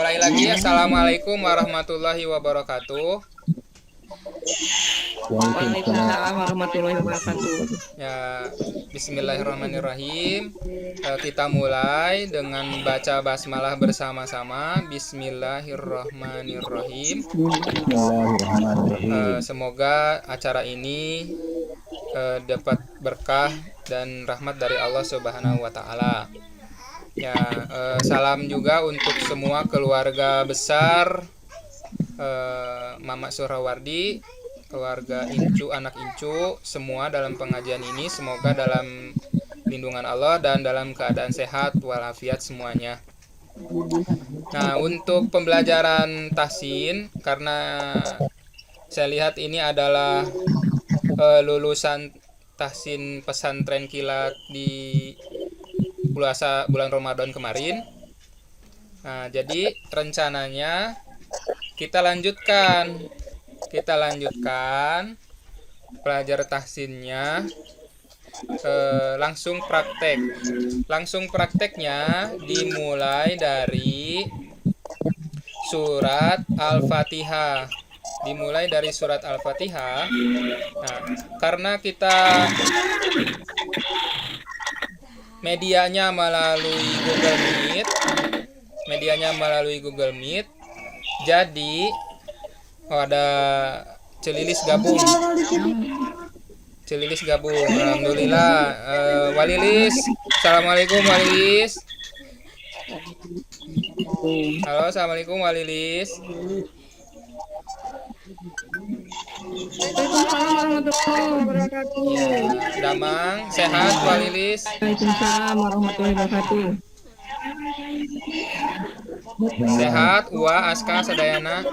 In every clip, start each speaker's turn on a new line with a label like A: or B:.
A: mulai lagi. Assalamualaikum warahmatullahi wabarakatuh.
B: Waalaikumsalam warahmatullahi wabarakatuh.
A: Ya, Bismillahirrahmanirrahim. Kita mulai dengan baca basmalah bersama-sama. Bismillahirrahmanirrahim.
C: Bismillahirrahmanirrahim.
A: Semoga acara ini dapat berkah dan rahmat dari Allah Subhanahu wa Ta'ala. Ya, salam juga untuk semua keluarga besar Mama Surawardi, keluarga Incu, anak Incu, semua dalam pengajian ini. Semoga dalam lindungan Allah dan dalam keadaan sehat walafiat semuanya. Nah, untuk pembelajaran tahsin, karena saya lihat ini adalah lulusan tahsin pesantren kilat di bulan Ramadan kemarin. Nah, jadi rencananya kita lanjutkan belajar tahsinnya, langsung prakteknya dimulai dari surat Al-Fatihah. Nah, karena kita medianya melalui Google Meet, jadi ada Celilis gabung. Alhamdulillah. Walilis, assalamualaikum Walilis. Halo, assalamualaikum Walilis.
B: Waalaikumsalam warahmatullahi wabarakatuh.
A: Ya, Damang, sehat Walilis.
B: Waalaikumsalam warahmatullahi wabarakatuh.
A: Sehat, Uwa, Aska, Sadayana.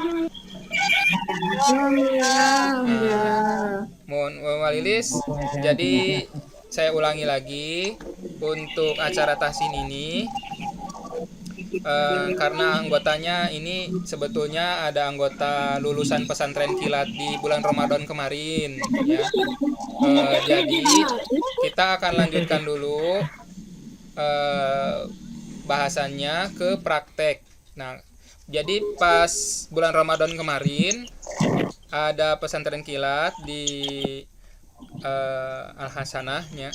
B: Alhamdulillah.
A: Mohon Walilis. Jadi saya ulangi lagi untuk acara tahsin ini, karena anggotanya ini sebetulnya ada anggota lulusan pesantren kilat di bulan Ramadan kemarin, ya. Jadi kita akan lanjutkan dulu bahasannya ke praktek. Nah, jadi pas bulan Ramadan kemarin ada pesantren kilat di Al-Hasanahnya,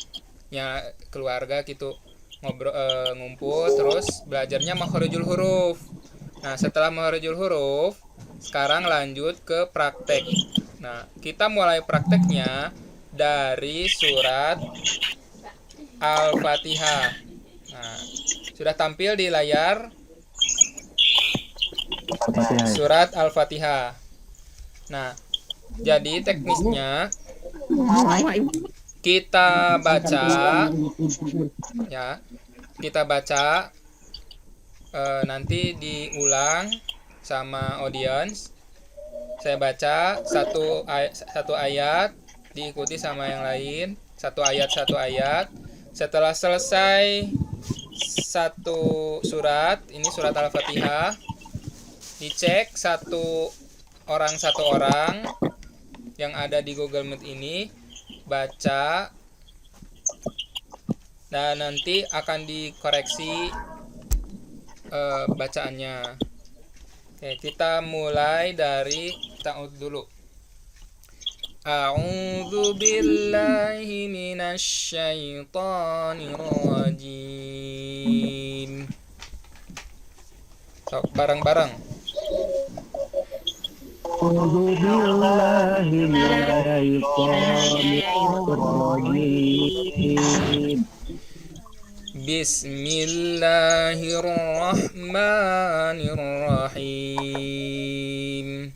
A: ya, keluarga gitu ngumpul terus belajarnya makhorijul huruf. Nah, setelah makhorijul huruf, sekarang lanjut ke praktek. Nah, kita mulai prakteknya dari surat Al-Fatihah. Nah, sudah tampil di layar surat Al-Fatihah. Nah, jadi teknisnya kita baca, ya, nanti diulang sama audiens. Saya baca satu ayat, diikuti sama yang lain, satu ayat. Setelah selesai satu surat, ini surat Al-Fatihah, dicek satu orang yang ada di Google Meet ini, baca, dan nanti akan dikoreksi bacaannya. Oke, kita mulai dari ta'ud dulu. A'udzu billahi minasy syaithanir rajim. So, bareng-bareng.
C: A'udzu billahi minasy syaithanir rajim.
A: Bismillahirrahmanirrahim.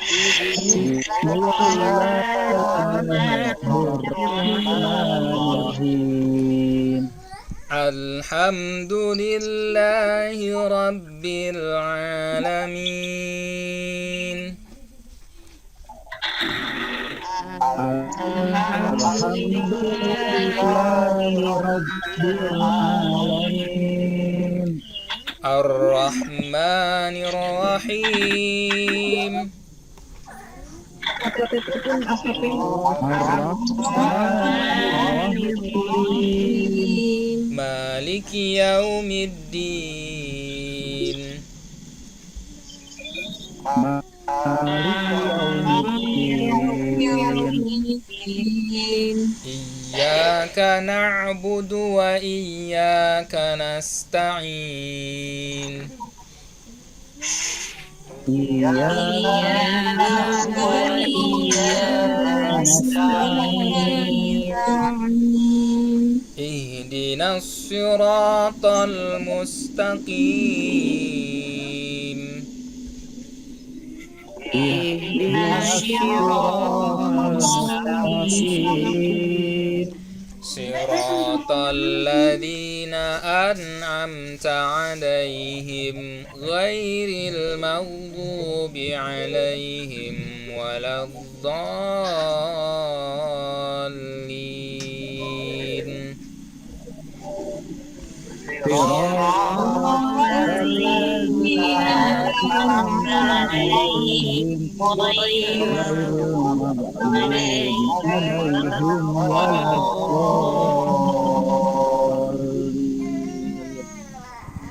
C: Bismillahirrahmanirrahim.
A: Alhamdulillahi rabbil alamin.
C: Alhamdulillahi rabbil alamin.
A: Ar-Rahmanir Rahim.
C: Ar-Rahmanir Rahim.
A: Malik Maliki yaumiddin. Iyyaka na'budu wa iyyaka nasta'in. Ihdinas siratal mustaqim. Siratal ladzina an'amta 'alaihim ghairil maghdubi 'alaihim waladdallin.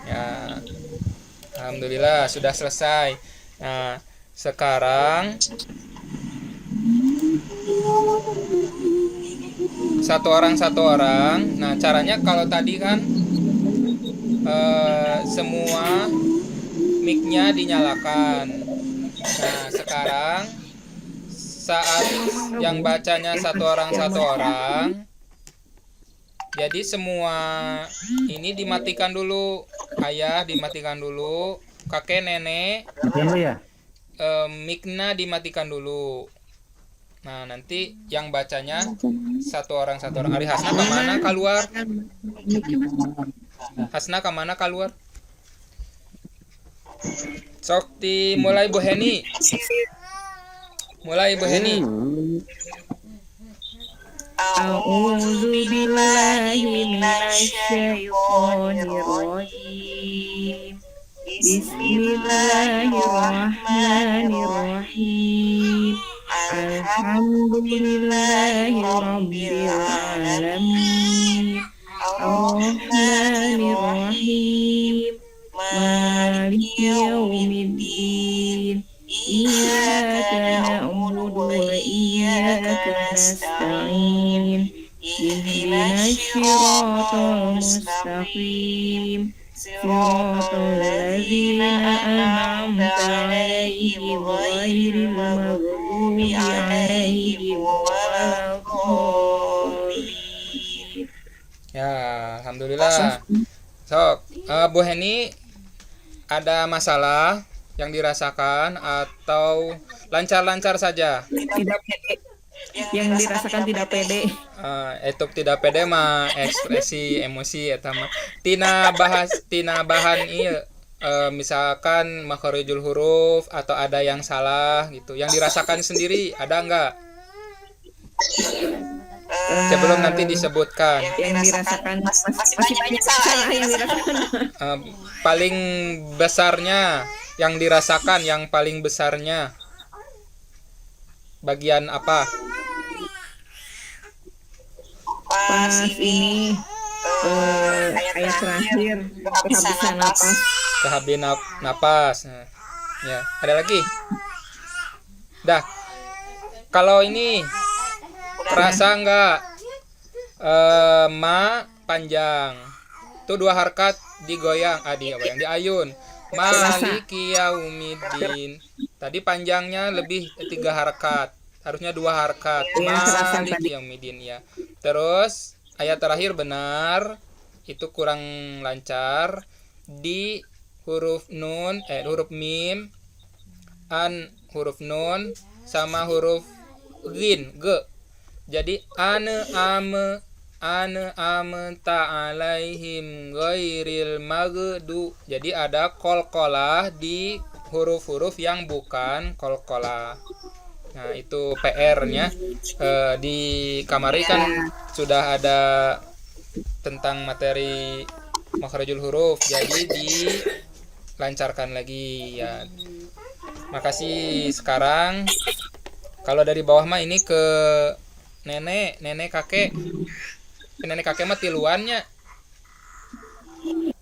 A: Ya, alhamdulillah sudah selesai. Nah, sekarang satu orang. Nah, caranya kalau tadi kan semua mic-nya dinyalakan. Nah, sekarang saat yang bacanya satu orang, jadi semua ini dimatikan dulu. Ayah dimatikan dulu, kakek nenek mic-nya dimatikan dulu. Nah, nanti yang bacanya satu orang. Ari Hasna kemana keluar? Hasna kemana keluar? Sok dimulai Bu Heni. Mulai Bu Heni.
B: A'udzu billahi minasy syaithanir rajim. Bismillahirrahmanirrahim. Alhamdulillahi rabbil alamin. Ar-Rahmanir-Rahim. Maliki yaumiddin. Iyyaka na'budu wa iyyaka nasta'in. Ihdinas siratal mustaqim. Siratal ladzina an'amta 'alaihim ghairil maghdubi 'alaihim waladdallin.
A: Ya, alhamdulillah. Sok, Bu Heni ada masalah yang dirasakan atau lancar-lancar saja?
B: Tidak pede. Yang dirasakan tidak pede.
A: Itu tidak pede mah ekspresi emosi eta mah. Tina bahan ieu misalkan makharijul huruf atau ada yang salah gitu. Yang dirasakan sendiri ada enggak? Sebelum nanti disebutkan.
B: Yang dirasakan masih banyak salah yang dirasakan.
A: Paling besarnya yang dirasakan, yang paling besarnya bagian apa?
B: Pas ini ayat terakhir kehabisan napas.
A: Kehabisan napas. Nah, ya, ada lagi? Dah. Kalau ini terasa enggak ma panjang. Itu 2 harkat digoyang, yang diayun. Maliki yaumiddin. Tadi panjangnya lebih 3 harkat. Harusnya 2 harkat. Maliki yaumiddin ya. Terus ayat terakhir benar. Itu kurang lancar di huruf nun, huruf mim, huruf nun sama huruf ghin, g. Jadi ane ta'alaihim ghairil maghdu. Jadi ada qalqalah di huruf-huruf yang bukan qalqalah. Nah, itu PR-nya. Di Kamari kan sudah ada tentang materi makharijul huruf. Jadi dilancarkan lagi ya. Makasih. Sekarang kalau dari bawah mah ini ke nenek kakek mah tiluannya.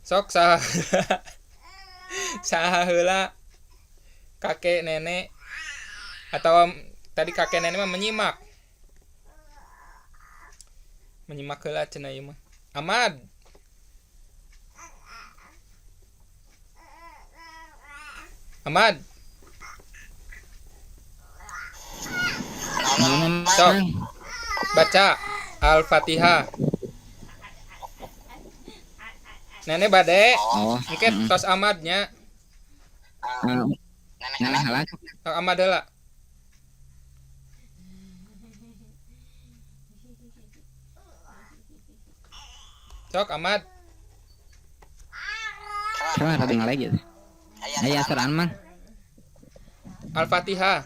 A: Sok saha saha heula kakek nenek atau tadi kakek nenek mah menyimak heula cenah ieu mah. Ahmad. Ahmad. Sok baca Al-Fatihah. Nenek bade.
D: Oh.
A: Engke tos Ahmadnya.
D: Nenek halak.
A: Sok Ahmad heula. Sok Ahmad.
D: Coba ada dengar lagi. Aya Quran mah.
A: Al-Fatihah.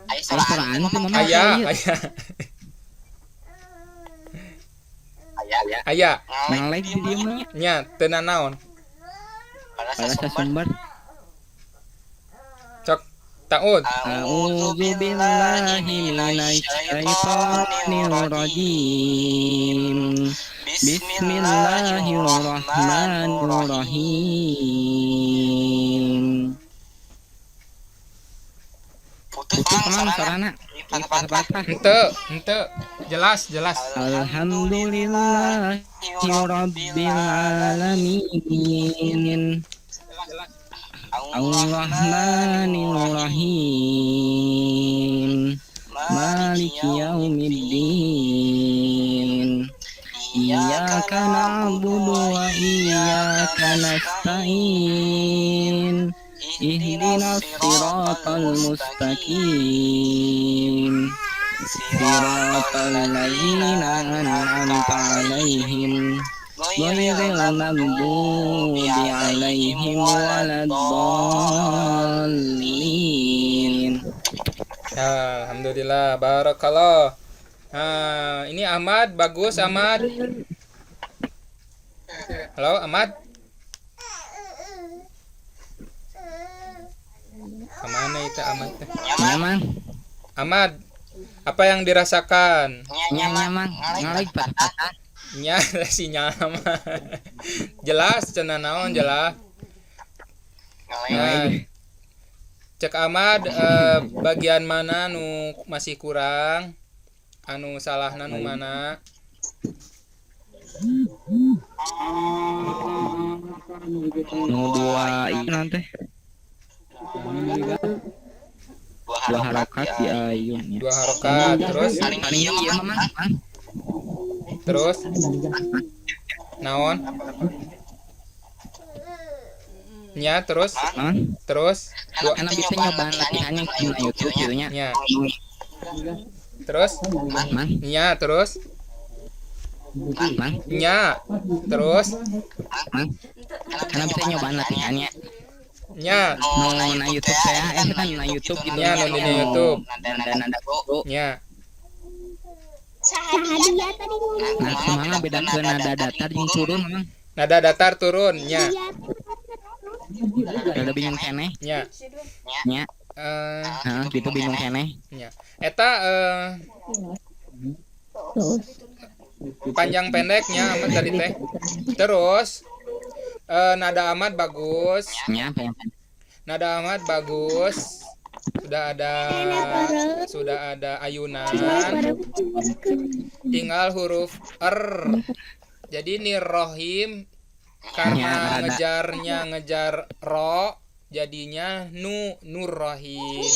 D: Aya Quran itu mah.
A: Aya. Aya.
D: Dengar lagi di dieu mah.
A: Nya teu nanaon.
D: Pada sumber.
A: Sok taud.
D: A'udzu billahi minasy syaithanir rajim. Bismillahirrahmanirrahim. Putus mang sarana. Patah-patah.
A: Henteu. Jelas.
D: Alhamdulillahi rabbil alamin. Ar-Rahmanir Rahim. Maliki yaumiddin. Iyyaka na'budu wa iyyaka nasta'in. Ihdinas siratal mustaqim. Siratal ladzina an'amta 'alaihim ghairil maghdubi 'alaihim waladdallin.
A: Alhamdulillah, barakallah. Nah, ini Ahmad, bagus Ahmad. Halo Ahmad. Kemana itu Ahmad?
D: Nyaman.
A: Ahmad, apa yang dirasakan?
D: Nyaman. Ngalik patah.
A: Nya si nyaman. Jelas cenah naon jelas. Nah, cek Ahmad bagian mana nu masih kurang? Anu salahna nu mana?
D: Nu dua ieu nanti. Dua harokat di ayunnya.
A: 2 harokat terus
D: Paling ieu mah.
A: terus naon? Nya terus
D: Karena bisa nyobaan latihannya di YouTube gitu nya.
A: nya. Terus
D: Man.
A: nya terus
D: Man.
A: nya terus
D: Man. Karena bisa nyobaan latihannya.
A: nya
D: Na YouTube saya kan na YouTube gitu.
A: nya nu di YouTube
D: Nada bro.
A: nya.
D: Nah, kumaha beda ke nada datar jeung turun memang.
A: Nada datar turun nya.
D: Rada bingung keneh.
A: Nya.
D: Nya. Gitu bingung keneh.
A: Nya. Eta panjang pendeknya amat tadi teh. Terus nada amat bagus.
D: Nya apa yang
A: Nada amat bagus. Sudah ada ayunan. Tinggal huruf R. Jadi nirrohim karena ngejar ro jadinya nurrohim.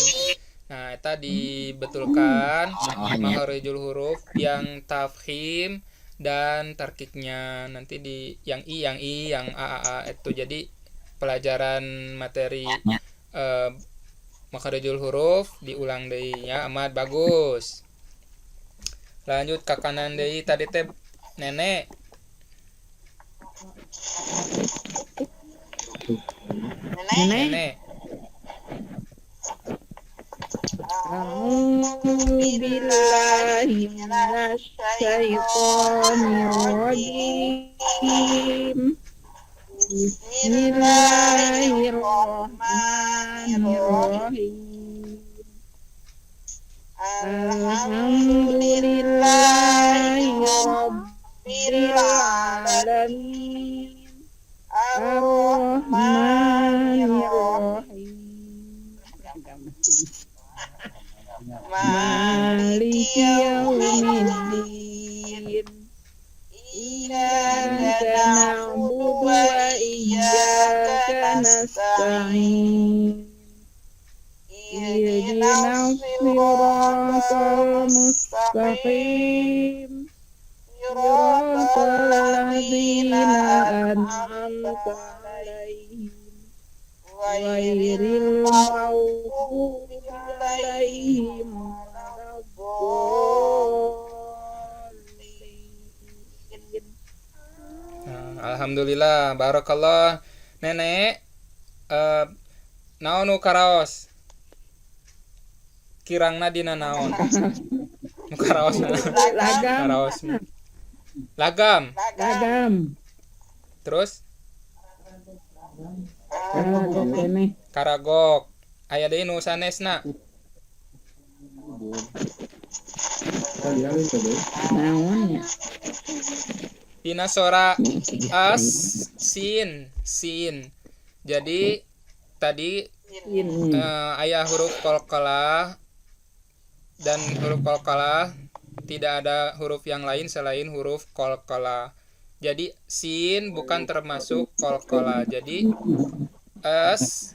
A: Nah, eta dibetulkan makharijul huruf yang tafkhim dan tarkiknya nanti di yang i yang a itu jadi pelajaran materi makharijul huruf diulang deui nya amat bagus. Lanjut ke kanan deui tadi teh nenek. Nenek.
B: A'udzubillahi minasyaitonirrajim. Bismillahirrahmanirrahim. Alhamdulillahi rabbil
E: العالمين الرحمن الرحيم مالك يوم الدين إياك نعبد وإياك نستعين اهدنا الصراط المستقيم صراط الذين أنعمت عليهم غير المغضوب عليهم ولا الضالين.
A: Alhamdulillah, barakallah. Nenek, naon nu karaos? Kirangna dina naon? Nu karaos
E: Lagam,
A: karaos. Lagam.
E: lagam.
A: Terus
E: Karagok kene.
A: karagok. Aya deui nu sanesna.
E: Naon ya?
A: Dina sora as sin. Jadi tadi
E: Ini.
A: aya huruf qalqalah dan huruf qalqalah tidak ada huruf yang lain selain huruf qalqalah. Jadi sin bukan termasuk qalqalah. Jadi as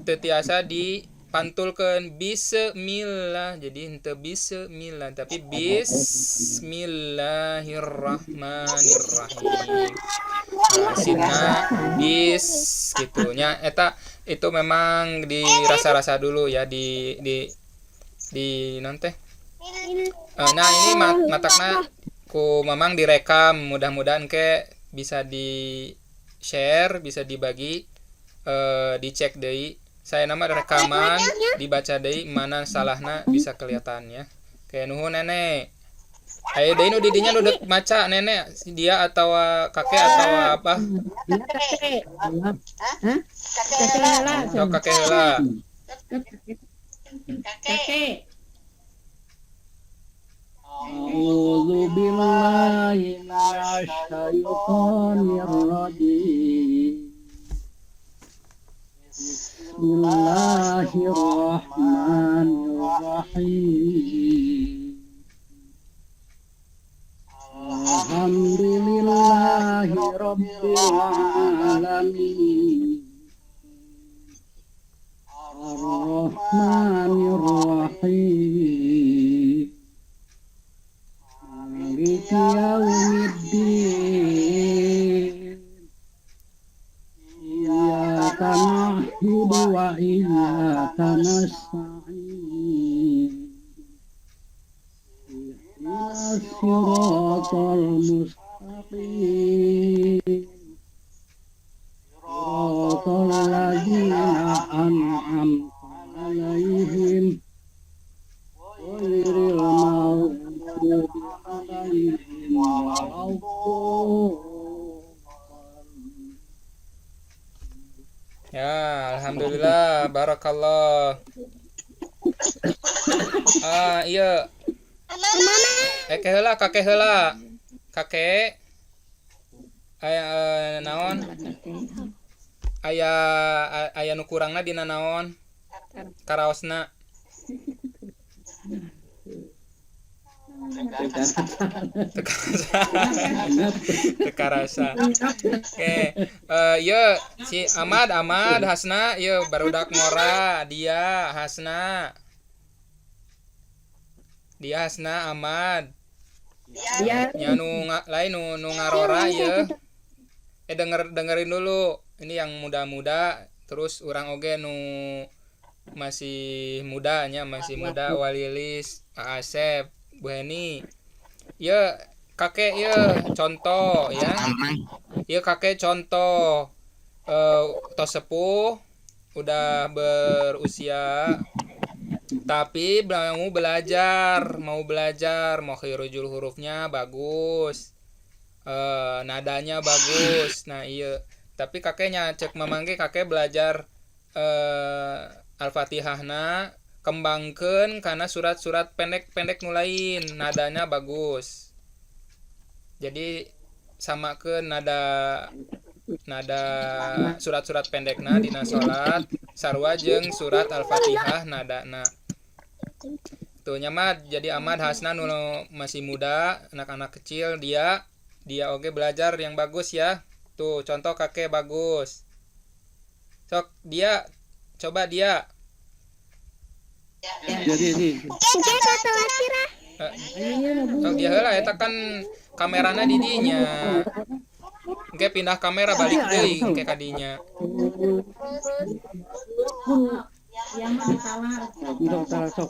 A: tetiasa dipantulkeun bismillah. Jadi henteu bismillah tapi bismillahirrahmanirrahim. Sinna bis gitunya eta itu memang dirasa-rasa dulu ya di non teh. Nah ini matakna ku memang direkam, mudah-mudahan ke bisa di share, bisa dibagi, dicek deui. Saya nama rekaman dibaca deui mana salahna bisa kelihatan ya. Kayak nuhun nenek. Ayo deui nu didinya nu dek maca nenek dia atau kakek atau apa?
E: Kakek. Hah? Kakek lah.
A: Sok kakek heula.
E: Kakek.
C: A'udzu billahi minasyaitonir rajim. Bismillahirrahmanirrahim. Alhamdulillahi rabbil alamin. Ar-Rahmanir Rahim. Maliki yaumiddin. Iyyaka na'budu wa iyyaka nasta'in. Ihdinas siratal mustaqim. Siratal ladzina an'amta 'alaihim ghairil maghdubi 'alaihim waladdallin.
A: Ya, alhamdulillah, barakallah. Iya. Kakek heula. Kakek. Aya naon? Aya nu kurangna dina naon? Karaosna. Teka rasa. Oke. Ieu si Ahmad Hasna, ieu barudak ngora dia Hasna. Dia Hasna Ahmad.
E: Dia
A: Nya nu lain nu ngarora ieu. Dengerin dulu. Ini yang muda-muda terus urang oge nu masih mudanya, masih muda Walilis, Pak Asep, Bu Heni. Ya kakek ya contoh ya. Ya kakek contoh tos sepuh udah berusia tapi mau belajar mau khirujul hurufnya bagus, nadanya bagus. Nah iya tapi kakeknya cek memangke kakek belajar Al-Fatihahna kembangkeun karena surat-surat pendek-pendek nu lain nadanya bagus. Jadi sama ke nada nada surat-surat pendekna dina salat sarua jeung surat Al-Fatihah nadana. Tuh nyamat jadi Ahmad Hasna nu masih muda, anak-anak kecil dia oke belajar yang bagus ya. Tuh contoh kakek bagus. Sok dia coba dia.
C: Jadi
A: Sok dia heula eta kan kamerana di dinya. Engke pindah kamera balik deui engke ka dinya.
E: Yang salah.
C: sok.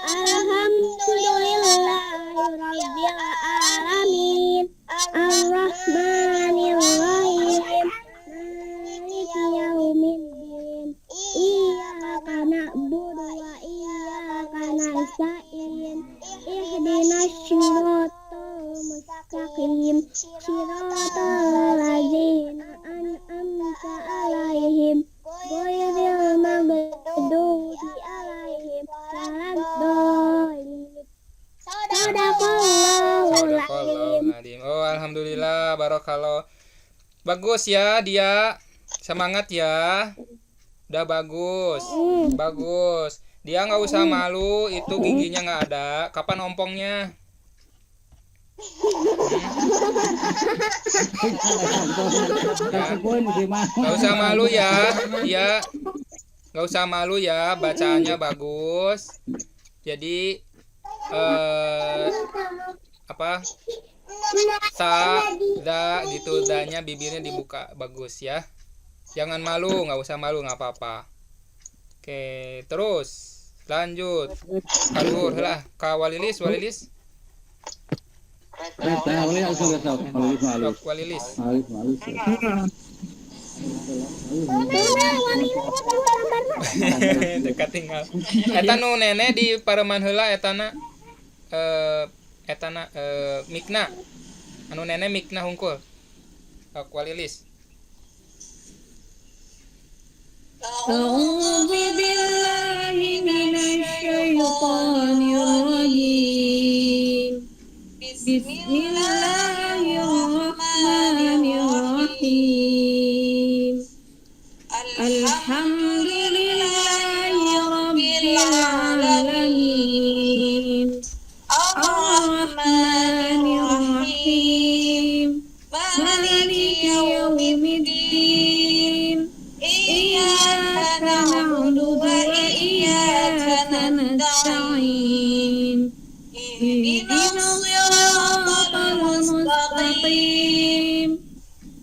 F: Alhamdulillahirrabbilalamin Ar-Rahmanirrahim Maliki yaumiddin Iyyaka na'budu wa iyyaka nasta'in Ihdinas siratal mustaqim Siratal ladzina an'amta 'alaihim ghairil maghdubi 'alaihim waladdallin. Sadaqallahul azim.
A: Oh, alhamdulillah, barakallah. Bagus ya dia. Semangat ya. Udah bagus. Bagus. Dia nggak usah malu, itu giginya nggak ada. Kapan ompongnya? Nggak usah malu ya. Dia nggak usah malu ya. Bacaannya bagus. Jadi apa? Sa, da gitu, danya bibirnya dibuka bagus ya. Jangan malu, nggak usah malu, nggak apa-apa. Oke, terus lanjut. Kaluhur lah, ka Walilis. Walilis. Dekat tinggal. Eta nu nene di pareman heula etana mikna. Anu nene mikna hungkul. Walilis.
F: A'udzu billahi minasy syaithanir rajim. Bismillahirrahmanirrahim. Alhamdulillahi rabbil alamin. Ar-Rahmanir Rahim. Maliki yaumiddin. Iyyaka na'budu wa iyyaka nasta'in. Ihdinas siratal mustaqim.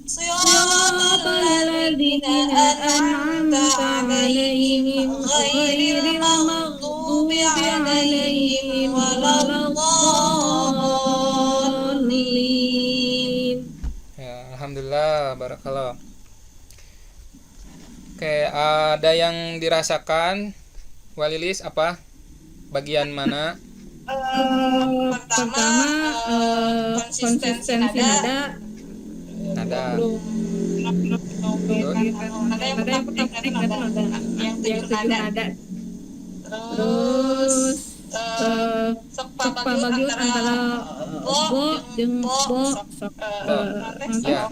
F: Siratal ladzina an'amta 'alaihim ghairil maghdubi 'alaihim waladdallin.
A: Ya, alhamdulillah, barakallah. Oke, ada yang dirasakan Walilis apa? Bagian mana?
F: Pertama konsistensi nada
A: Betul.
F: ada yang pertama nada yang tujuh nada terus sok pabagian antara bo jeung bo sok
A: Ya.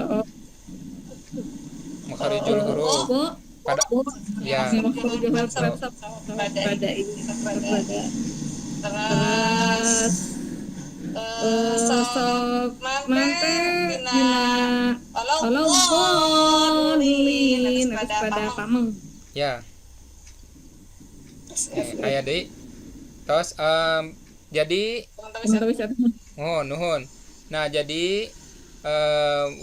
A: Makharijul huruf.
F: bo
A: Pada ya.
F: pada ini pada terus sok mante dina kalau bolin pada pameng
A: Ya. Aya deui. Terus jadi nuhun. Nah, jadi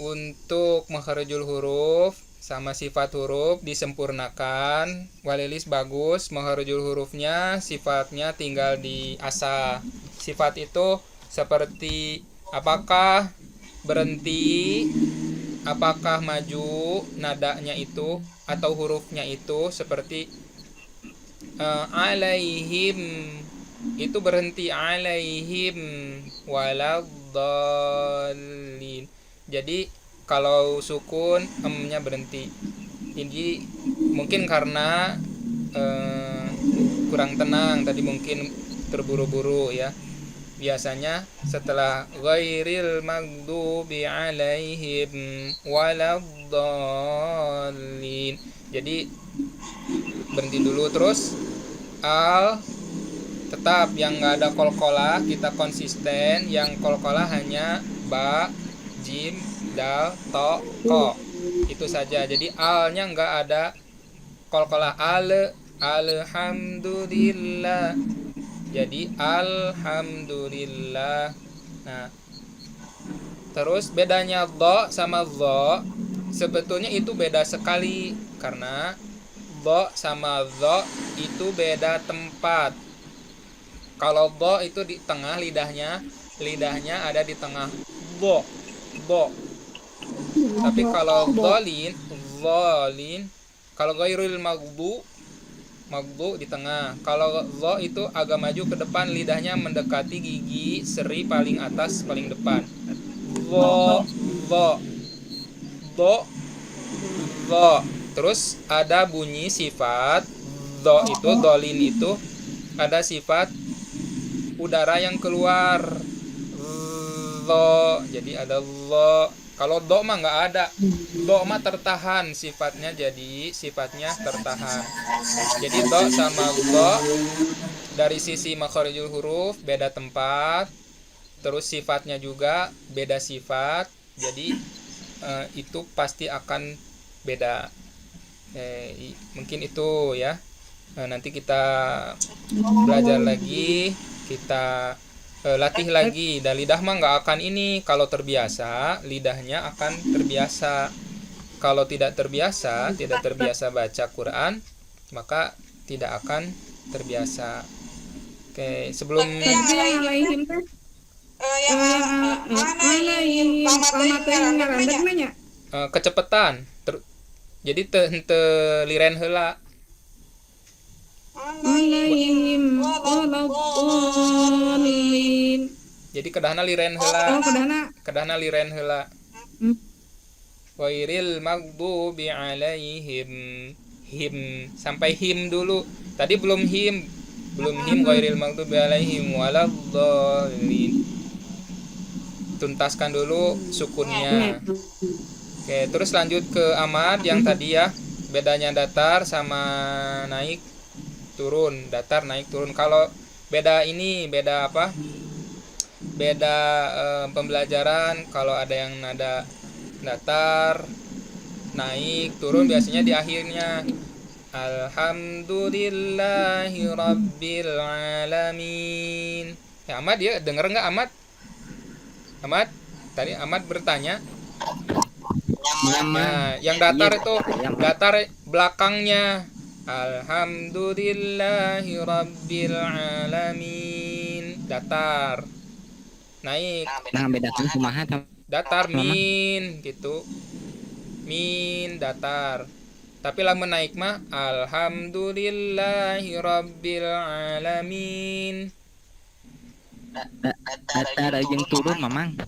A: untuk makharijul huruf sama sifat huruf disempurnakan. Walilis bagus, makharijul hurufnya sifatnya tinggal diasah. Sifat itu seperti apakah, berhenti, apakah maju nadanya itu atau hurufnya itu seperti alaihim, itu berhenti alaihim waladdallin. Jadi kalau sukun emnya berhenti. Jadi mungkin karena kurang tenang tadi, mungkin terburu-buru ya. Biasanya setelah ghairil maghdubi alaihim waladdallin, jadi berhenti dulu. Terus al tetap yang nggak ada kolkolah, kita konsisten. Yang kolkolah hanya ba, jim, dal, to, ko, itu saja. Jadi alnya nggak ada kolkolah. Alhamdulillah, jadi alhamdulillah. Nah, terus bedanya dho sama dho, sebetulnya itu beda sekali, karena dho sama dho itu beda tempat. Kalau dho itu di tengah lidahnya ada di tengah dho. Tapi kalau dholin, kalau ghairil maghdu di tengah. Kalau dho itu agak maju ke depan, lidahnya mendekati gigi seri paling atas paling depan. Dho. Terus ada bunyi sifat dho itu, dholin itu ada sifat udara yang keluar. Dho. Jadi ada dho. Kalau do mah nggak ada. Do mah tertahan sifatnya, jadi sifatnya tertahan. Jadi do sama do dari sisi makharijul huruf beda tempat, terus sifatnya juga beda sifat. Jadi itu pasti akan beda. Mungkin itu ya. Nanti kita belajar lagi, kita latih lagi. Dan lidah mah nggak akan ini, kalau terbiasa lidahnya akan terbiasa. Kalau tidak terbiasa baca Quran, maka tidak akan terbiasa. Oke, sebelum
E: Yang alaihim teh alaihim pamateuing ngarandeuk mah nya.
A: kecepatan jadi te liren heula.
E: Alaihim waladdallin.
A: Jadi kedahna liren heula. Kedahna liren heula. Ghairil maghdubi alaihim. Him sampai him dulu. Tadi belum him ghairil maghdubi alaihim waladdallin. Tuntaskan dulu sukunnya. Oke, terus lanjut ke amad yang tadi ya. Bedanya datar sama naik turun, datar naik turun. Kalau beda ini, beda apa? Beda pembelajaran. Kalau ada yang nada datar, naik, turun biasanya di akhirnya. Alhamdulillahi rabbil alamin. Ya Ahmad, ya denger nggak Ahmad? Ahmad, tadi Ahmad bertanya. Nah, yang datar itu datar belakangnya. Alhamdulillahi rabbil alamin. Datar. Naik.
D: Nah, bedakan kumaha
A: Datar min gitu. Min datar. Tapi lamun naik mah alhamdulillahi rabbil alamin.
D: datar jeung turun mamang.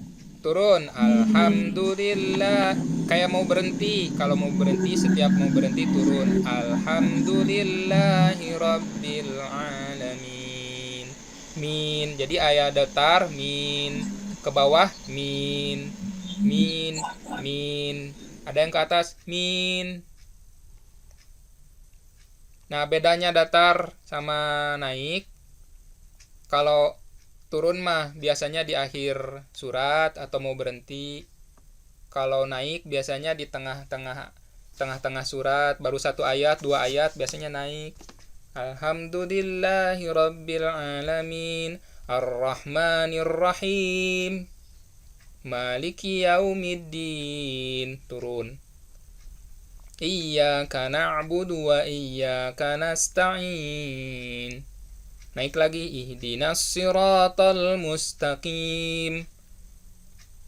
A: Turun alhamdulillah, kayak mau berhenti. Kalau mau berhenti, setiap mau berhenti turun alhamdulillahi rabbil alamin. Min, jadi ayat datar min, ke bawah min. Ada yang ke atas min. Nah, bedanya datar sama naik. Kalau turun mah biasanya di akhir surat atau mau berhenti. Kalau naik biasanya di tengah-tengah surat, baru 1 ayat, 2 ayat biasanya naik. Alhamdulillahi rabbil alamin, arrahmanir rahim, maliki yaumiddin. Turun. Iyyaka na'budu wa iyyaka nasta'in. Naik lagi, ihdinas siratal mustaqim,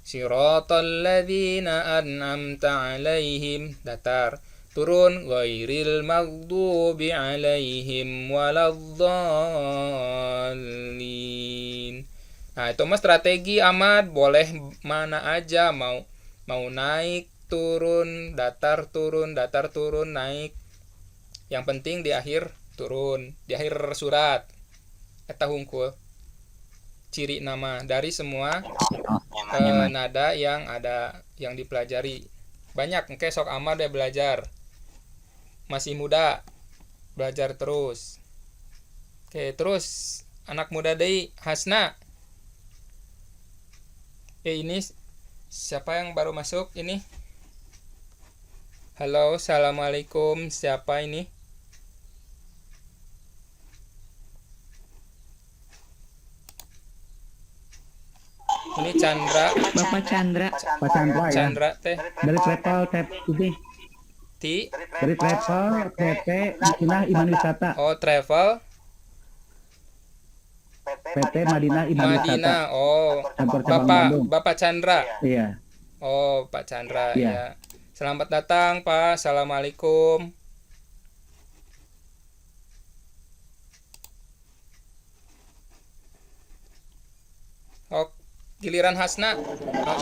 A: Siratal ladzina an'amta 'alaihim, datar. Turun, ghairil maghdubi 'alaihim waladdallin. Nah, itu mah strategi Ahmad, boleh mana aja, mau naik, turun, datar, naik. Yang penting di akhir turun, di akhir surat. Eta hungkul. Ciri nama dari semua nada yang ada yang dipelajari. Banyak, engke sok Ahmad deh belajar. Masih muda, belajar terus. Oke, terus anak muda deui Hasna. Ini siapa yang baru masuk ini? Halo, assalamualaikum. Siapa ini? Ini Chandra.
D: Bapak Chandra.
C: Pak Chandra ya.
A: Chandra teh.
C: Dari travel TP ini.
A: Ti.
C: Dari travel TP Madinah Iman Wisata.
A: Oh, travel.
C: PT Madinah Iman Wisata.
A: Madinah. Oh,
C: Kantor cabang Bandung.
A: Bapak Chandra.
C: Iya.
A: Oh, Pak Chandra.
C: Iya.
A: Ya. Selamat datang, Pak. Assalamualaikum. Oh, giliran Hasna. Oh,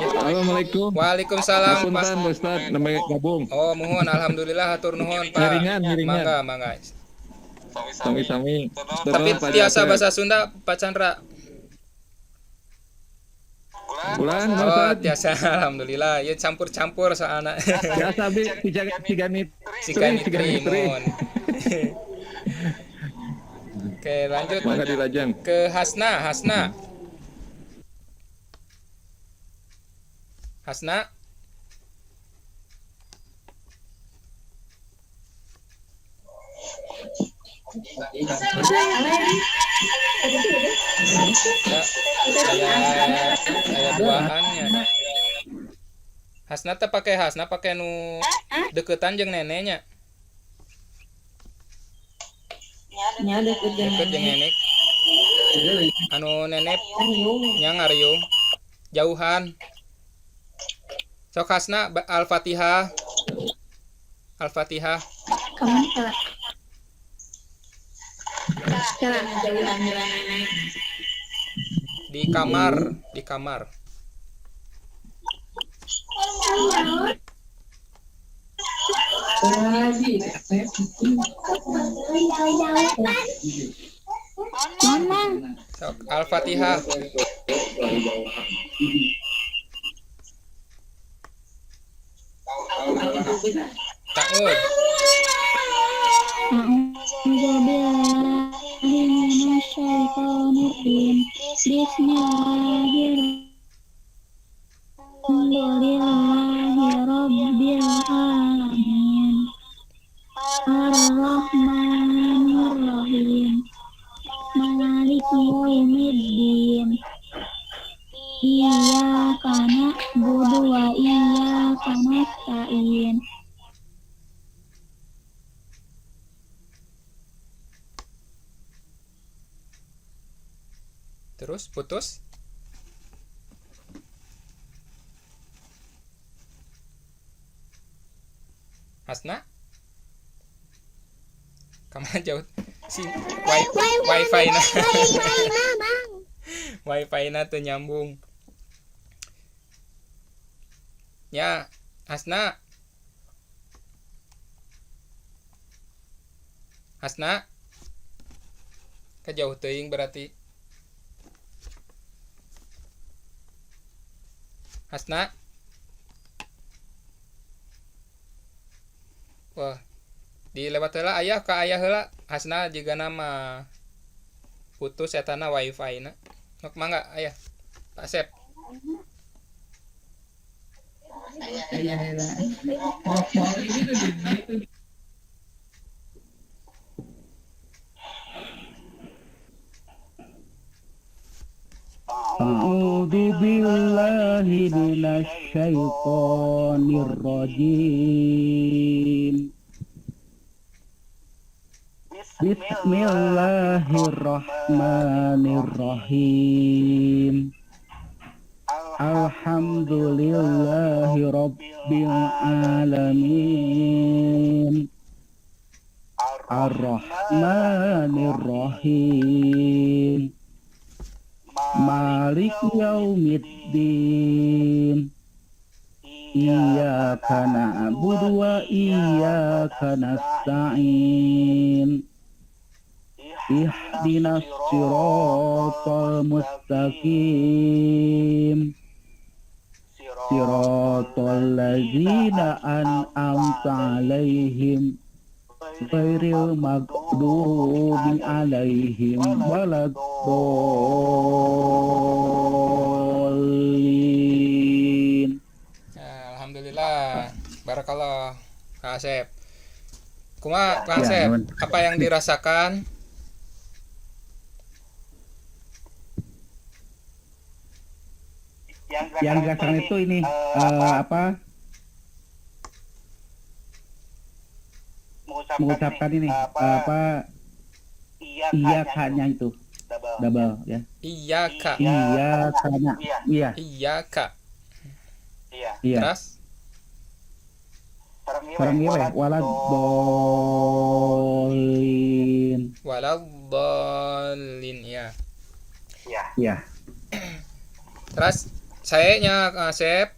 A: iya.
G: Assalamualaikum.
A: Waalaikumsalam, Pak.
G: Punten Ustaz, namanya gabung.
A: Oh, muhun, alhamdulillah, hatur nuhun, Pak.
G: Ngiringan.
A: Mangga.
G: Sami-sami.
A: Tapi biasa bahasa Sunda, Pak Chandra.
G: Bulan,
A: Oh,
G: Ustaz.
A: biasa, alhamdulillah. Ya campur-campur soalnya.
G: Biasa bi tiga nit.
A: Sika Nitrimun. Oke, lanjut
G: Mangga dilajang.
A: ke Hasna. Saya duaannya. Hasna teh pakai nu deketan jeung neneknya.
F: nya deket
A: Deket jeung nenek. Anu nenek nya ngariung. Jauhan. Sok Hasna Al-Fatihah.
F: kamu cara jauhan jalan nenek
A: Di kamar. Sok Al-Fatihah. Ta'ud.
H: Bismillahirrahmanirrahim. Ar-Rahmanir-Rahim. Maliki yaumiddin. Iyyaka na'budu wa iyyaka nasta'in.
A: Terus putus. Hasna. Kamu jauh si wifi na. Wifi na tuh nyambung. Ya, Hasna. Kejauh teuing berarti. Hasna. Wah, dilewat heula ayah ka ayah heula. Hasna juga nama putus etana wifi na. Nok mangga ayah. Pak Sep.
C: A'udzu billahi minasy syaithanir rajim. Bismillahirrahmanirrahim. Alhamdulillahi Rabbil Alamin. Ar-Rahmanir-Rahim. Malik Yaumiddin. Iyyaka na'budu wa iyyaka nasta'in. Ihdinas siratal mustaqim. Siratal ladzina an'amta 'alaihim ghairil maghdubi 'alaihim waladdallin.
A: Alhamdulillah. Barakallah. Kang Asep. Kuma Kang
C: Ya,
A: Asep,
C: nun.
A: apa yang dirasakan?
C: Yang dirasakan itu ini apa? Mengucapkan ini apa? Iya kanya itu double ya.
A: Iya Kak.
C: Iya kanya. Iya.
A: Iya Kak.
C: Iya.
A: Terus
C: Sekarang ini waladdallin.
A: waladdallin ya.
C: Iya.
A: Terus sayanya Kang Asep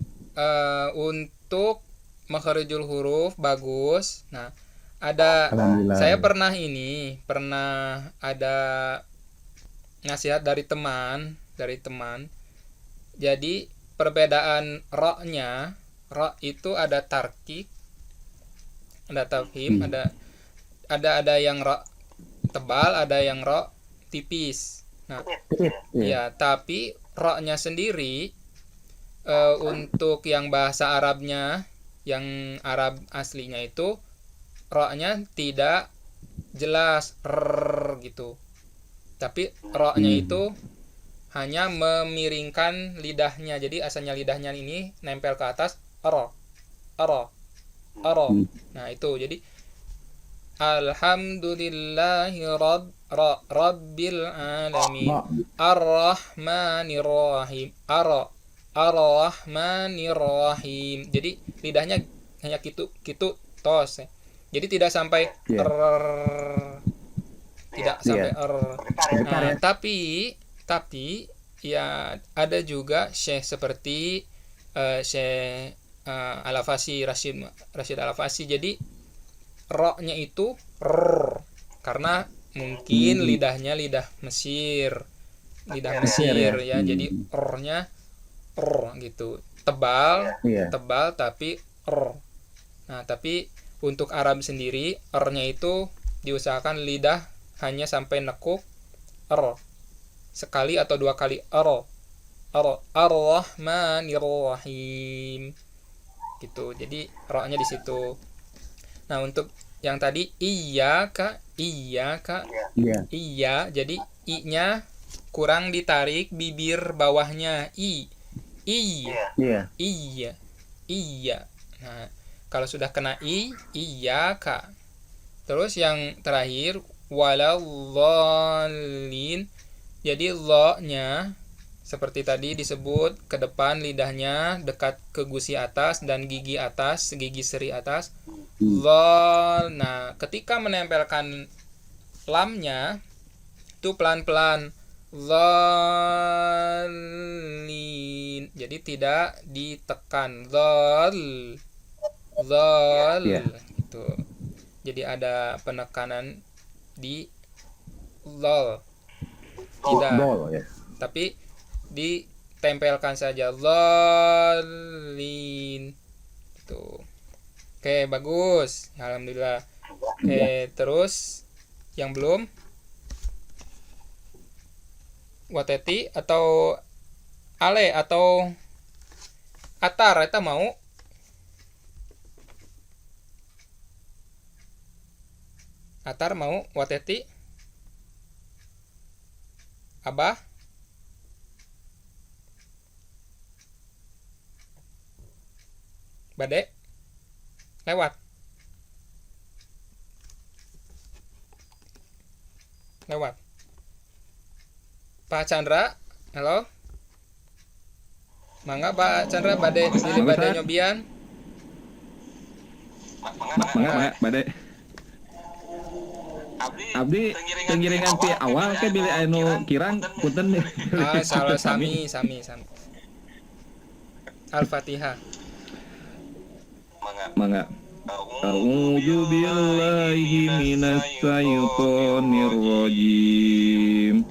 A: untuk makharijul huruf bagus. Nah, ada
C: Alhamdulillah.
A: saya pernah ada nasihat dari teman. Jadi perbedaan ro-nya, ro itu ada tarkik, ada tafhim, ada yang ro tebal, ada yang ro tipis. Nah, ya, tapi ro-nya sendiri untuk yang bahasa Arabnya, yang Arab aslinya itu ro-nya tidak jelas gitu. Tapi ro-nya itu hanya memiringkan lidahnya. Jadi asalnya lidahnya ini nempel ke atas ro. Nah, itu. Jadi alhamdulillahi rabbil alamin. Ar-Rahmanir-Rahim. Ar-Rahmanir-Rahim. Jadi lidahnya hanya gitu tos. Jadi tidak sampai tidak sampai Nah, tapi ya ada juga syekh seperti Syekh Al-Afasi, Rashid Al-Afasi. Jadi ro-nya itu karena mungkin lidahnya lidah Mesir ya. Jadi r-nya gitu. Tebal tapi r. Nah, tapi untuk Arab sendiri r-nya itu diusahakan lidah hanya sampai nekuk r. Sekali atau dua kali r. Ar-Rahmanir-Rahim. Gitu. Jadi ro-nya di situ. Nah, untuk yang tadi iya, jadi i-nya kurang ditarik bibir bawahnya. Iya. Nah, kalau sudah kena iya Kak. Terus yang terakhir waladdallin. Jadi lo-nya seperti tadi disebut ke depan lidahnya dekat ke gusi atas dan gigi atas, gigi seri atas. Dhal. Nah, ketika menempelkan lamnya itu pelan-pelan. Dzallin. Jadi tidak ditekan. Dzal. Gitu. Jadi ada penekanan di dzal. Tidak. Tapi ditempelkan saja. Dzallin. Gitu. Oke, bagus. Alhamdulillah. Oke, terus yang belum Wateti atau Ale atau Atar eta mau? Atar mau Wateti? Abah? Bade? Lewat. Pak Chandra, halo. Mangga Pak Chandra bade pilih
G: Mangga,
A: bade
G: Ustaz.
A: nyobian.
G: Mangga bade. Abdi tenggiringan ti awal ke bilih anu kirang punten nih.
A: Ah, salah sami. Al-Fatihah.
G: Mangga. A'udzu billahi minas syaitonir rajim.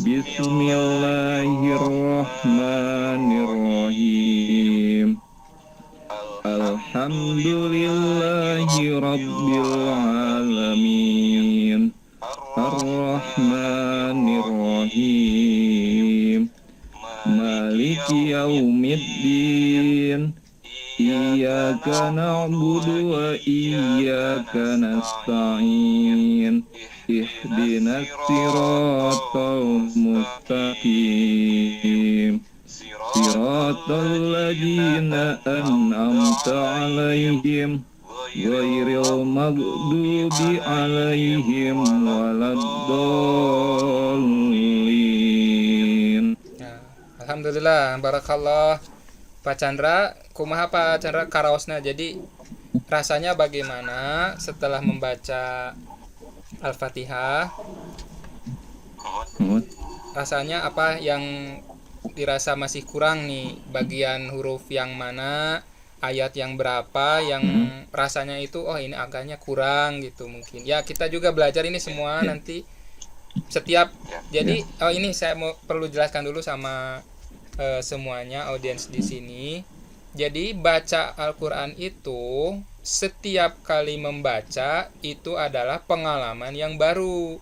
G: Bismillahirrahmanirrahim. Alhamdulillahi rabbil alamin. Ar-Rahmanir-Rahim. Maliki yaumiddin. Iyyaka na'budu wa iyyaka nasta'in. Ihdinas siratal mustaqim. Siratal ladzina an'amta 'alaihim ghairil maghdubi 'alaihim waladdallin.
A: Ya, alhamdulillah, barakallah. Pak Chandra, kumaha Pak Chandra karaosna. Jadi rasanya bagaimana setelah membaca Al-Fatihah? Rasanya apa yang dirasa masih kurang nih? Bagian huruf yang mana? Ayat yang berapa yang rasanya itu ini agaknya kurang gitu mungkin. Ya, kita juga belajar ini semua nanti setiap. Jadi ini saya perlu jelaskan dulu sama semuanya audiens di sini. Jadi baca Al-Qur'an itu setiap kali membaca itu adalah pengalaman yang baru.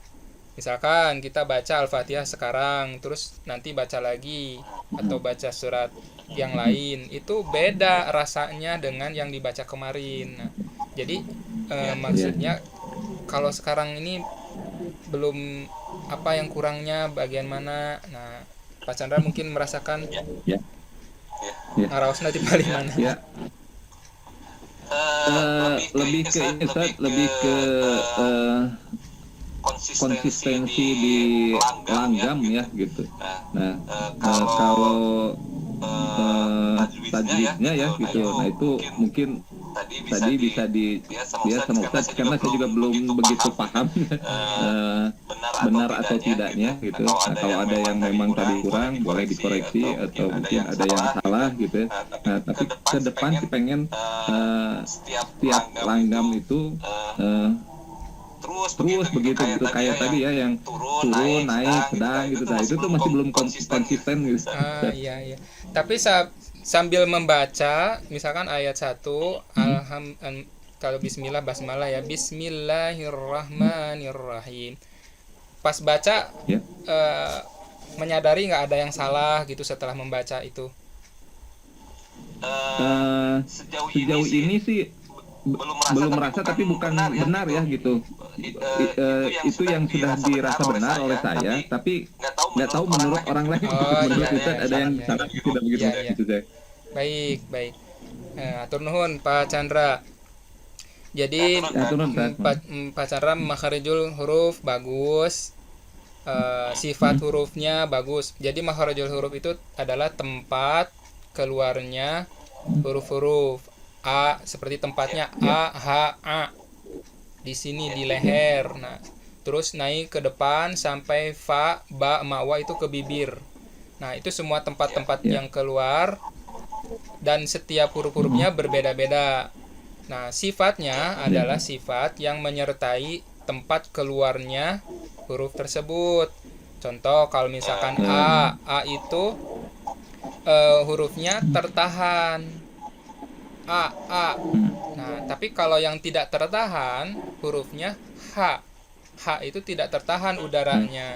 A: Misalkan kita baca Al-Fatihah sekarang, terus nanti baca lagi atau baca surat yang lain, itu beda rasanya dengan yang dibaca kemarin. Nah, jadi maksudnya kalau sekarang ini belum apa yang kurangnya bagian mana. Nah, Pak Chandra mungkin merasakan ngaraosna di paling mana.
G: Ya. Lebih ke ini Ustaz, lebih ke konsistensi di langgam ya gitu. Nah, kalau tajwidnya ya gitu. Nah, itu mungkin tadi bisa dia sama Ustaz karena saya juga belum begitu paham benar atau tidaknya gitu. Nah, kalau ada yang memang tadi kurang boleh dikoreksi atau mungkin ada yang salah gitu. Nah, tapi ke depan sih pengen setiap langgam itu terus begitu kayak tadi ya yang turun naik sedang gitu. Nah, itu tuh masih belum konsisten gitu.
A: Iya. Tapi sambil membaca misalkan ayat 1 kalau bismillah basmalah ya, bismillahirrahmanirrahim. Pas baca menyadari nggak ada yang salah gitu setelah membaca itu.
G: Sejauh ini sih belum merasa tapi bukan benar ya gitu. Itu yang sudah dirasa benar oleh saya, tapi nggak tahu menurut orang lain. Menurut kita ada yang salah tidak begitu gitu deh.
A: Baik. Atur nuhun Pak Chandra. Jadi Pak Chandra makharijul huruf bagus, sifat hurufnya bagus. Jadi makharijul huruf itu adalah tempat keluarnya huruf-huruf. A seperti tempatnya A, H, A di sini di leher. Nah, terus naik ke depan sampai fa, ba, ma, wa itu ke bibir. Nah, itu semua tempat-tempat yang keluar dan setiap huruf-hurufnya berbeda-beda. Nah, sifatnya adalah sifat yang menyertai tempat keluarnya huruf tersebut. Contoh kalau misalkan A itu hurufnya tertahan. A. Nah, tapi kalau yang tidak tertahan hurufnya H. H itu tidak tertahan udaranya.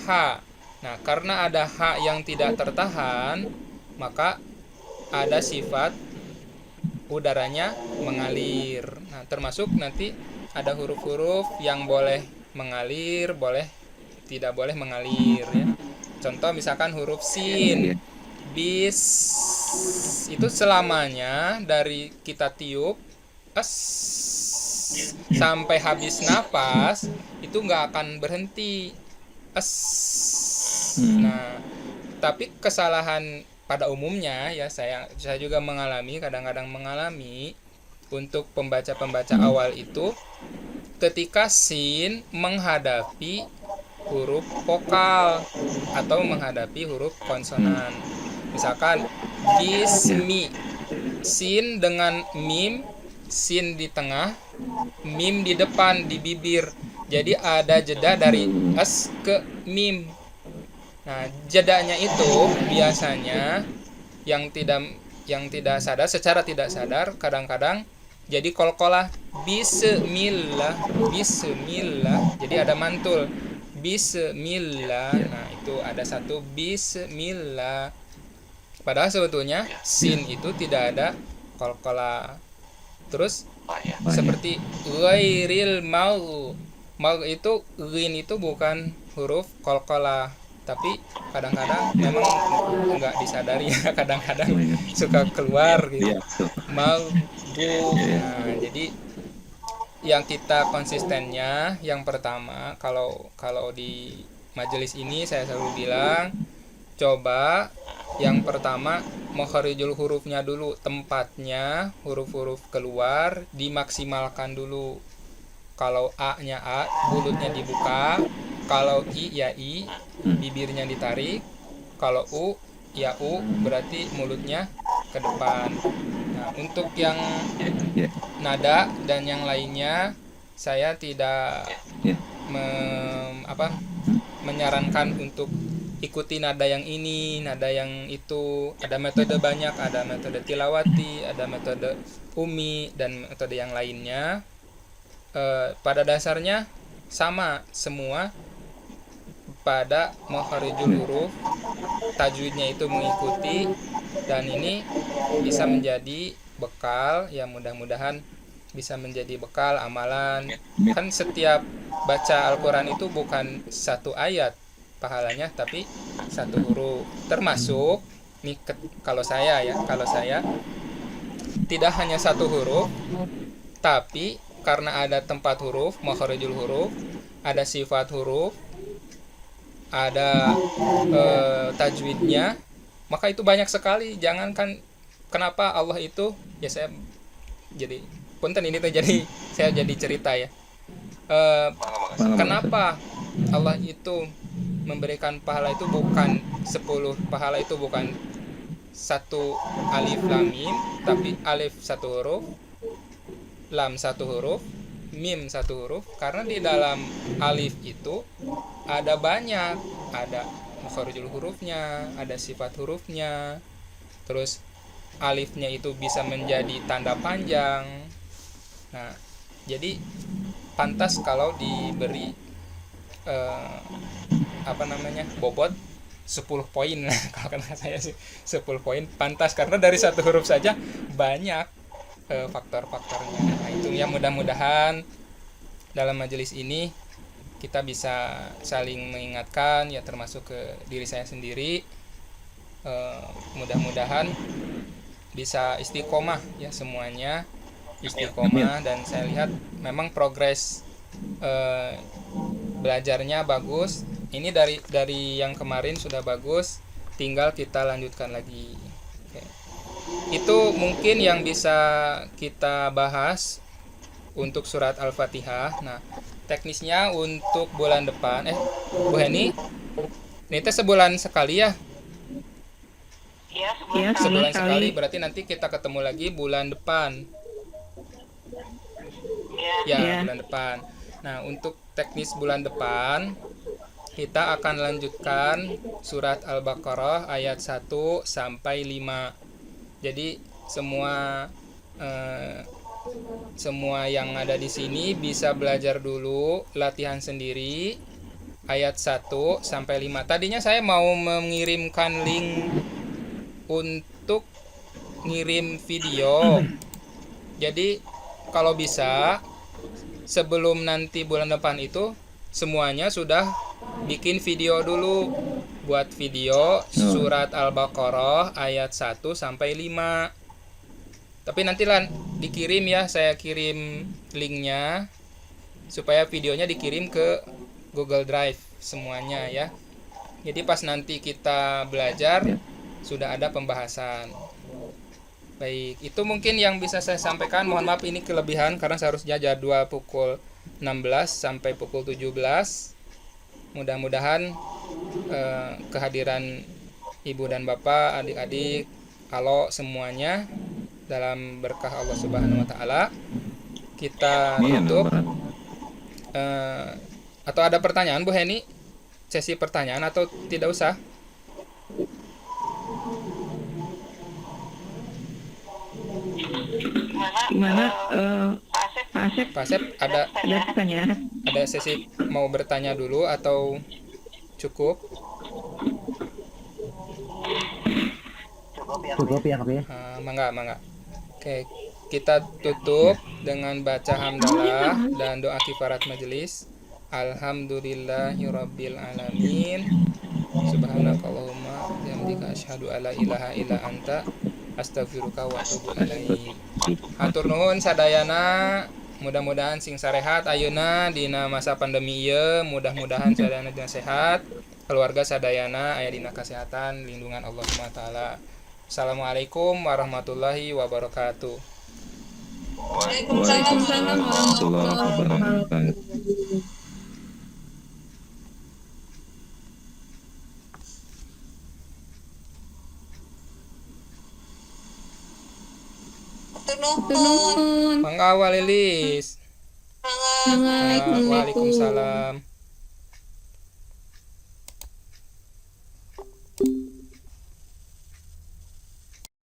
A: H. Nah, karena ada H yang tidak tertahan, maka ada sifat udaranya mengalir. Nah, termasuk nanti ada huruf-huruf yang boleh mengalir, tidak boleh mengalir ya. Contoh misalkan huruf sin. Bis itu selamanya dari kita tiup sampai habis napas itu nggak akan berhenti. Nah, tapi kesalahan pada umumnya ya saya juga mengalami, kadang-kadang mengalami untuk pembaca-pembaca awal itu ketika sin menghadapi huruf vokal atau menghadapi huruf konsonan. Misalkan bismi, sin dengan mim, sin di tengah, mim di depan di bibir. Jadi ada jeda dari s ke mim. Nah, jedanya itu biasanya yang tidak sadar, secara tidak sadar kadang-kadang jadi kolkolah bismillah, bismillah. Jadi ada mantul bismillah. Nah, itu ada satu bismillah. Padahal sebetulnya sin itu tidak ada kolkolah. Terus seperti ghairil mau itu ghin itu bukan huruf kolkolah, tapi kadang-kadang memang nggak disadari ya, kadang-kadang suka keluar gitu. Mau nah, jadi yang kita konsistennya yang pertama, kalau di majelis ini saya selalu bilang, coba yang pertama makharijul hurufnya dulu, tempatnya huruf-huruf keluar dimaksimalkan dulu. Kalau A-nya A, mulutnya dibuka. Kalau I ya I, bibirnya ditarik. Kalau U ya U, berarti mulutnya ke depan. Nah, untuk yang nada dan yang lainnya saya tidak menyarankan untuk ikuti nada yang ini, nada yang itu. Ada metode banyak, ada metode tilawati, ada metode umi, dan metode yang lainnya. Pada dasarnya sama semua pada makharijul huruf, tajwidnya itu mengikuti, dan ini bisa menjadi bekal ya, mudah-mudahan bisa menjadi bekal amalan. Kan setiap baca Al-Quran itu bukan satu ayat pahalanya, tapi satu huruf. Termasuk nih kalau saya tidak hanya satu huruf, tapi karena ada tempat huruf, makharijul huruf, ada sifat huruf, ada tajwidnya, maka itu banyak sekali. Jangankan kenapa Allah itu, ya saya jadi punten ini terjadi, saya jadi cerita ya. Kenapa Allah itu memberikan pahala itu bukan 10 pahala, itu bukan satu alif lam mim, tapi alif satu huruf, lam satu huruf, mim satu huruf. Karena di dalam alif itu ada banyak, ada makharijul hurufnya, ada sifat hurufnya. Terus alifnya itu bisa menjadi tanda panjang. Nah, jadi pantas kalau diberi bobot 10 poin. Kalau kata saya sih 10 poin pantas, karena dari satu huruf saja banyak faktor-faktornya. Nah, itu ya, mudah-mudahan dalam majelis ini kita bisa saling mengingatkan ya, termasuk ke diri saya sendiri. Mudah-mudahan bisa istiqomah ya, semuanya istiqomah. Dan saya lihat memang progres belajarnya bagus. Ini dari yang kemarin sudah bagus, tinggal kita lanjutkan lagi. Itu mungkin yang bisa kita bahas untuk surat Al-Fatihah. Nah, teknisnya untuk bulan depan, Bu Heni, ini teh sebulan sekali ya?
B: Iya,
A: Sebulan sekali, berarti nanti kita ketemu lagi bulan depan. Ya, bulan depan. Nah, untuk teknis bulan depan, kita akan lanjutkan surat Al-Baqarah ayat 1 sampai 5. Jadi semua yang ada di sini bisa belajar dulu, latihan sendiri ayat 1 sampai 5. Tadinya saya mau mengirimkan link untuk ngirim video. Jadi kalau bisa sebelum nanti bulan depan itu semuanya sudah bikin video dulu, buat video surat Al-Baqarah ayat 1 sampai 5. Tapi nanti dikirim ya, saya kirim linknya supaya videonya dikirim ke Google Drive semuanya ya. Jadi pas nanti kita belajar sudah ada pembahasan. Baik, itu mungkin yang bisa saya sampaikan. Mohon maaf ini kelebihan karena seharusnya jadwal pukul 16 sampai pukul 17. Mudah-mudahan kehadiran Ibu dan Bapak, adik-adik, alo semuanya dalam berkah Allah Subhanahu wa taala. Kita tutup. Atau ada pertanyaan Bu Heni? Sesi pertanyaan atau tidak usah?
B: Gimana? Pak Asep
A: Pak Asep ada
B: ada pertanyaan?
A: sesi mau bertanya dulu atau cukup?
C: Cukup ya Kak ya.
A: Mangga. Oke, kita tutup dengan baca hamdalah dan doa kifarat majelis. Alhamdulillahirabbil alamin. Subhanakallahumma bihamdika asyhadu alla ilaha illa anta astaghfiruka wa atubu ilaik. Hatur nuhun sadayana, mudah-mudahan sing sarehat ayeuna dina masa pandemi ieu, mudah-mudahan sadayana dina sehat, keluarga sadayana aya dina kesehatan lindungan Allah Subhanahu wa taala. Assalamualaikum warahmatullahi wabarakatuh.
F: Waalaikumsalam warahmatullahi wabarakatuh.
E: Turun.
A: Mangga Walilis.
E: Assalamualaikum.
A: Waalaikumsalam.